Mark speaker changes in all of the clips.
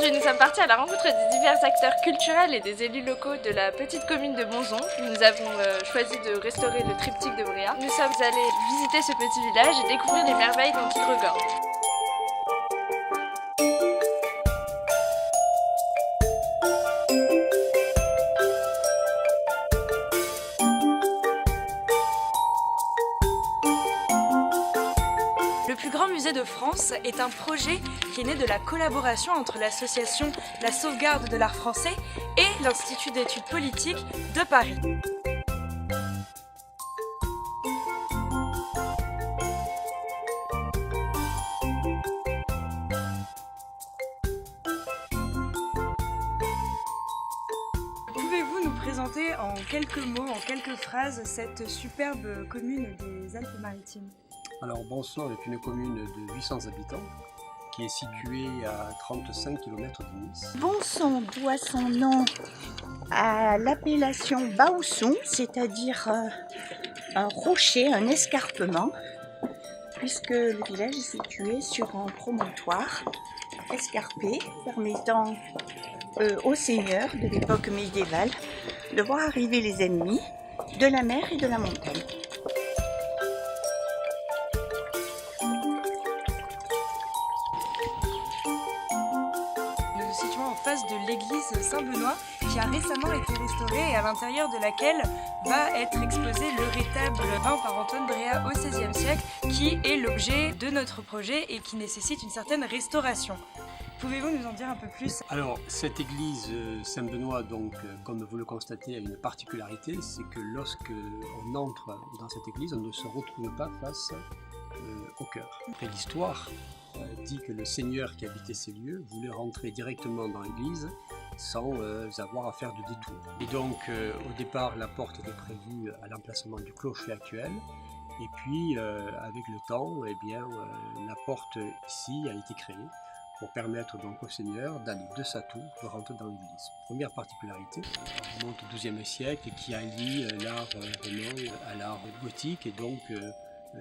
Speaker 1: Aujourd'hui, nous sommes partis à la rencontre des divers acteurs culturels et des élus locaux de la petite commune de Monzon. Nous avons choisi de restaurer le triptyque de Bréa. Nous sommes allés visiter ce petit village et découvrir les merveilles dont il regorge.
Speaker 2: Le plus grand musée de France est un projet qui est né de la collaboration entre l'association La Sauvegarde de l'Art Français et l'Institut d'études politiques de Paris. Pouvez-vous nous présenter en quelques mots, en quelques phrases, cette superbe commune des Alpes-Maritimes ?
Speaker 3: Alors Monzon est une commune de 800 habitants qui est située à 35 km de Nice.
Speaker 4: Monzon doit son nom à l'appellation Baousson, c'est-à-dire un rocher, un escarpement, puisque le village est situé sur un promontoire escarpé permettant aux seigneurs de l'époque médiévale de voir arriver les ennemis de la mer et de la montagne.
Speaker 2: Nous nous situons en face de l'église Saint-Benoît qui a récemment été restaurée et à l'intérieur de laquelle va être exposé le rétable peint par Antoine Bréa au XVIe siècle qui est l'objet de notre projet et qui nécessite une certaine restauration. Pouvez-vous nous en dire un peu plus ?
Speaker 3: Alors cette église Saint-Benoît, donc, comme vous le constatez, a une particularité, c'est que lorsque on entre dans cette église, on ne se retrouve pas face au chœur. Après l'histoire dit que le seigneur qui habitait ces lieux voulait rentrer directement dans l'église sans avoir à faire de détour. Et donc au départ la porte était prévue à l'emplacement du clocher actuel. Et puis avec le temps, la porte ici a été créée pour permettre donc au seigneur d'aller de sa tour de rentrer dans l'église. Première particularité, on remonte au XIIe siècle et qui allie l'art roman à l'art gothique et donc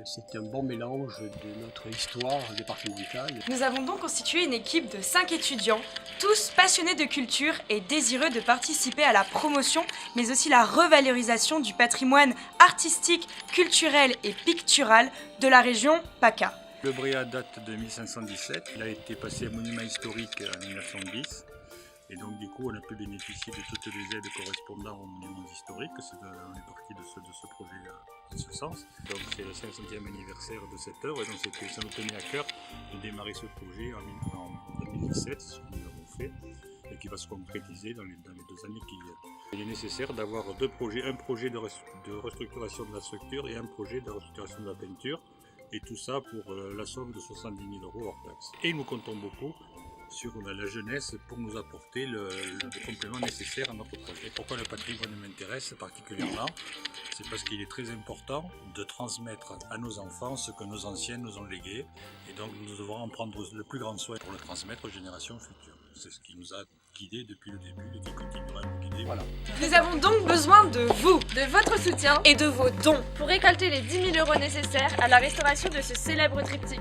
Speaker 3: c'est un bon mélange de notre histoire départementale.
Speaker 2: Nous avons donc constitué une équipe de 5 étudiants, tous passionnés de culture et désireux de participer à la promotion, mais aussi la revalorisation du patrimoine artistique, culturel et pictural de la région PACA.
Speaker 5: Le Bréa date de 1517, il a été passé monument historique en 1910 et donc du coup on a pu bénéficier de toutes les aides correspondant aux monuments historiques, on est parti de ce projet en ce sens. Donc c'est le 500e anniversaire de cette œuvre et donc ça nous tenait à cœur de démarrer ce projet en 2017, ce que nous avons fait et qui va se concrétiser dans les 2 années qui viennent. Il est nécessaire d'avoir deux projets, un projet de restructuration de la structure et un projet de restructuration de la peinture. Et tout ça pour la somme de 70 000 € hors taxe. Et nous comptons beaucoup sur la jeunesse pour nous apporter le complément nécessaire à notre projet. Et pourquoi le patrimoine m'intéresse particulièrement ? C'est parce qu'il est très important de transmettre à nos enfants ce que nos anciens nous ont légué. Et donc nous devrons en prendre le plus grand soin pour le transmettre aux générations futures. C'est ce qui nous a guidés depuis le début et qui continuera à nous guider. Voilà.
Speaker 2: Nous avons donc besoin de vous,
Speaker 1: De votre soutien
Speaker 2: et de vos dons.
Speaker 1: pour récolter les 10 000 € nécessaires à la restauration de ce célèbre triptyque.